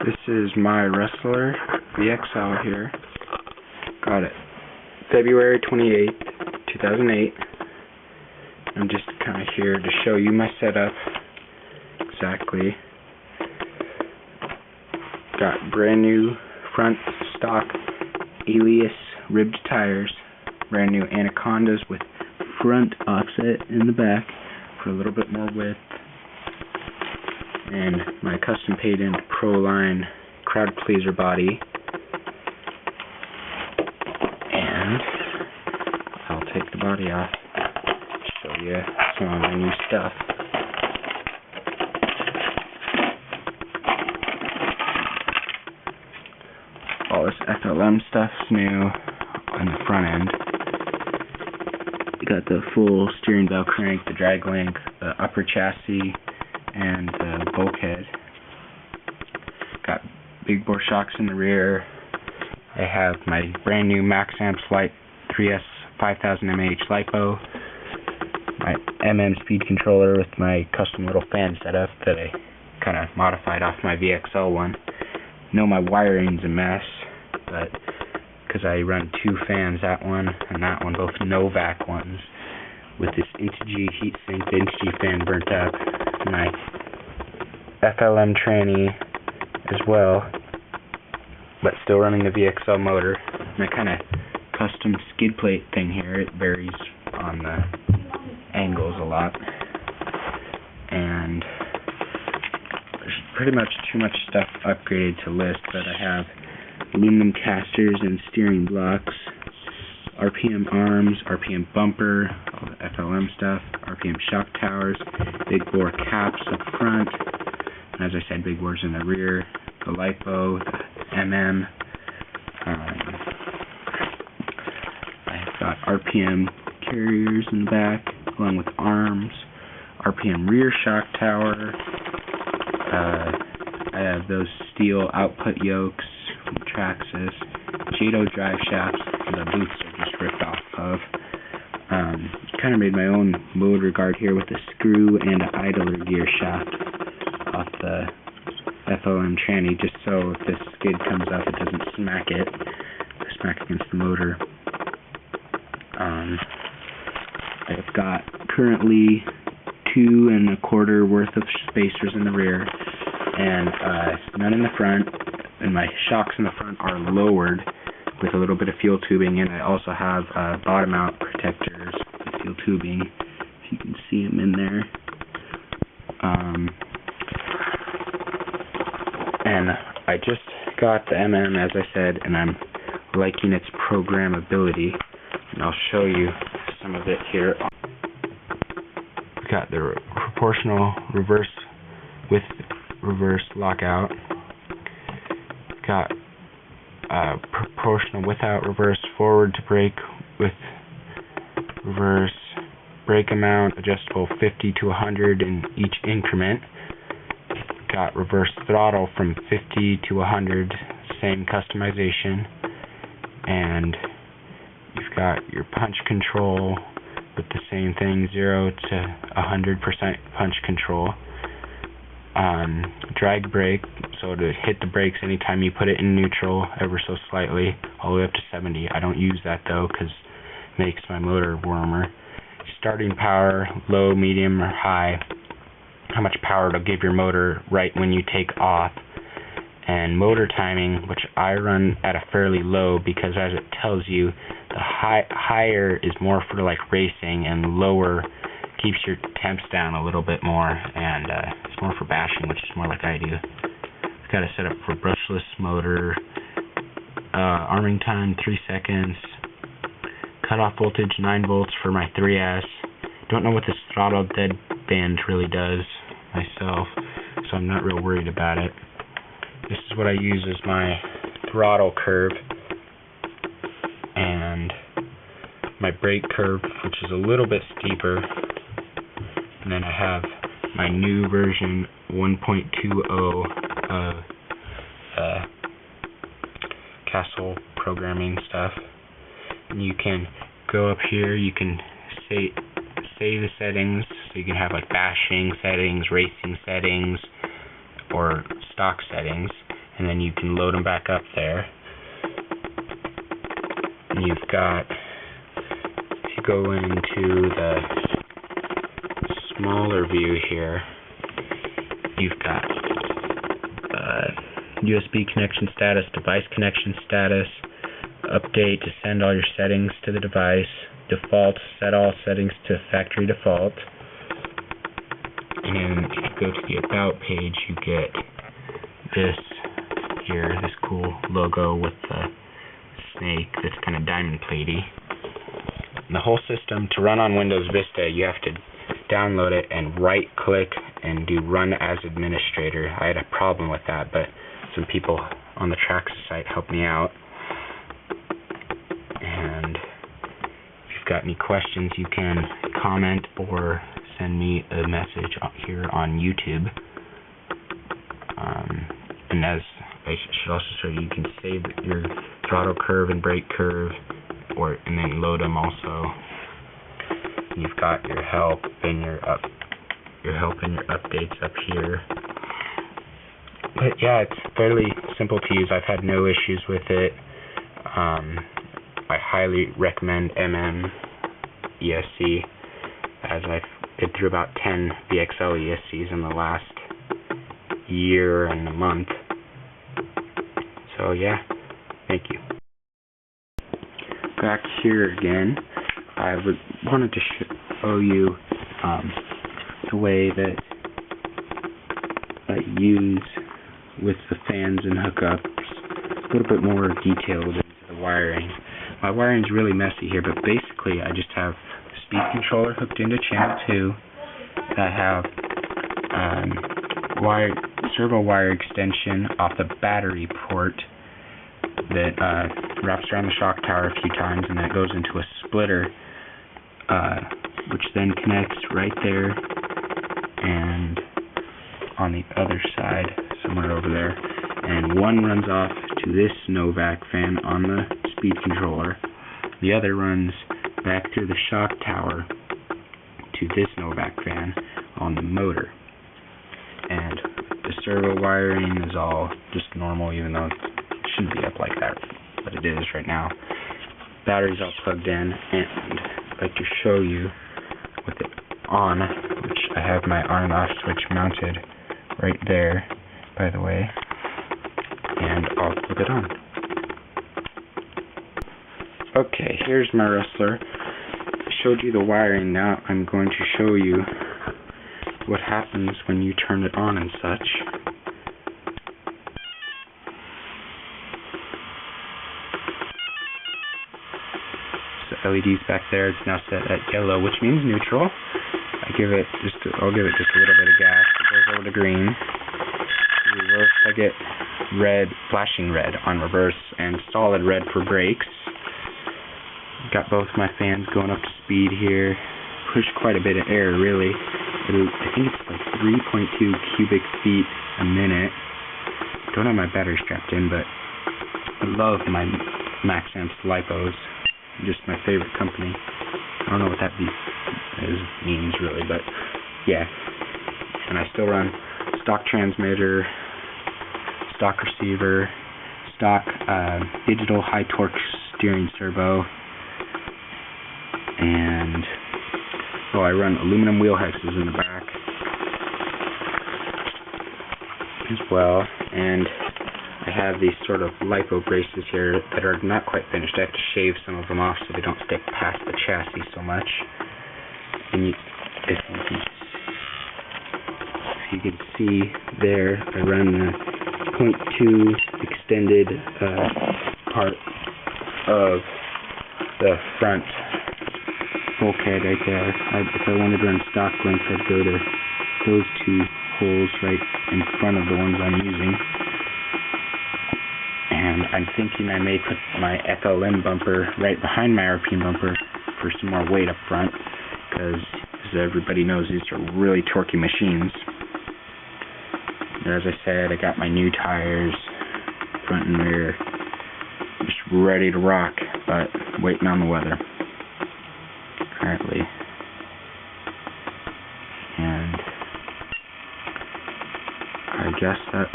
This is my Rustler VXL here. Got it February 28th, 2008. I'm just kind of here to show you my setup exactly. Got brand new front stock Elias ribbed tires, brand new Anacondas with front offset in the back for a little bit more width, and my custom painted Pro-Line crowd pleaser body. And I'll take the body off, show you some of my new stuff. All this FLM stuff's new on the front end. Got the full steering bell crank, the drag length, the upper chassis, and the bulkhead. Got big bore shocks in the rear. I have my brand new Max Amps Light 3S 5000 mAh lipo, my speed controller with my custom little fan setup that I kind of modified off my VXL one. Know my wiring's a mess, but because I run two fans, that one and that one, both Novak ones, with this Integy heatsink. The Integy fan burnt up. My FLM tranny as well, but still running the VXL motor. My kind of custom skid plate thing here, it varies on the angles a lot, and there's pretty much too much stuff upgraded to list, but I have aluminum casters and steering blocks, RPM arms, RPM bumper, all the FLM stuff, RPM shock towers, big bore caps up front, and as I said, big bores in the rear, the lipo, the I've got RPM carriers in the back, along with arms, RPM rear shock tower. I have those steel output yokes from Traxxas, Jado drive shafts, the boots are just ripped off of. Kind of made my own motor guard here with a screw and an idler gear shaft off the FLM tranny, just so if this skid comes up, it doesn't smack against the motor. I've got currently 2 1/4 worth of spacers in the rear, and none in the front, and my shocks in the front are lowered with a little bit of fuel tubing, and I also have bottom out protectors with fuel tubing, if you can see them in there. And I just got the as I said, and I'm liking its programmability, and I'll show you some of it here. We've got the proportional reverse with reverse lockout. Got proportional without reverse, forward to brake with reverse, brake amount adjustable 50 to 100 in each increment. Got reverse throttle from 50 to 100, same customization, and you've got your punch control with the same thing, 0 to 100% punch control. Drag brake, so to hit the brakes anytime you put it in neutral ever so slightly, all the way up to 70. I don't use that though because it makes my motor warmer. Starting power, low, medium, or high, how much power to give your motor right when you take off. And motor timing, which I run at a fairly low because, as it tells you, the higher is more for like racing, and lower keeps your temps down a little bit more, and it's more for bashing, which is more like I do. I've got it set up for brushless motor, arming time 3 seconds, cutoff voltage 9 volts for my 3S. Don't know what this throttle dead band really does myself, so I'm not real worried about it. This is what I use as my throttle curve, and my brake curve, which is a little bit steeper. And then I have my new version 1.20 of Castle programming stuff. And you can go up here, you can say the settings, so you can have like bashing settings, racing settings, or stock settings, and then you can load them back up there. And you've got, if you go into the smaller view here, you've got USB connection status, device connection status, update to send all your settings to the device, default, set all settings to factory default. And then if you go to the about page, you get this here, this cool logo with the snake that's kind of diamond platey. And the whole system, to run on Windows Vista, you have to download it and right click and do run as administrator. I had a problem with that, but some people on the Trax site helped me out. And if you've got any questions, you can comment or send me a message here on YouTube. And as I should also show you, you can save your throttle curve and brake curve, and then load them also. And you've got your help and your updates up here. But yeah, it's fairly simple to use. I've had no issues with it. I highly recommend ESC, as I've been through about 10 VXL ESCs in the last year and a month. So yeah, thank you. Back here again, I wanted to show you the way that I use with the fans and hookups, a little bit more detailed into the wiring. My wiring's really messy here, but basically I just have the speed controller hooked into channel 2. I have servo wire extension off the battery port that wraps around the shock tower a few times, and then it goes into a splitter, which then connects right there and on the other side, somewhere over there. And one runs off to this Novak fan on the speed controller. The other runs back through the shock tower to this Novak fan on the motor. And the servo wiring is all just normal, even though it shouldn't be up like that, but it is right now. Battery's all plugged in, and I'd like to show you with it on, which I have my on and off switch mounted right there, by the way, and I'll flip it on. Okay, here's my rustler. I showed you the wiring. Now I'm going to show you what happens when you turn it on and such. So LED's back there. It's now set at yellow, which means neutral. I'll give it just a little bit of gas. It goes over to green. Reverse, I get red, flashing red on reverse, and solid red for brakes. Got both my fans going up to speed here. Push quite a bit of air, really. I think it's like 3.2 cubic feet a minute. Don't have my battery strapped in, but I love my Maxamps lipos. Just my favorite company. I don't know what that means really, but yeah. And I still run stock transmitter, stock receiver, stock digital high torque steering servo, and I run aluminum wheel hexes in the back as well. And I have these sort of lipo braces here that are not quite finished. I have to shave some of them off so they don't stick past the chassis so much. And if you can see there, I run the 0.2 extended part of the front bulkhead right there. If I wanted to run stock length, I'd go to those two holes right in front of the ones I'm using. And I'm thinking I may put my FLM bumper right behind my RPM bumper for some more weight up front, because as everybody knows, these are really torquey machines. And as I said, I got my new tires, front and rear, just ready to rock, but waiting on the weather currently. And I guess that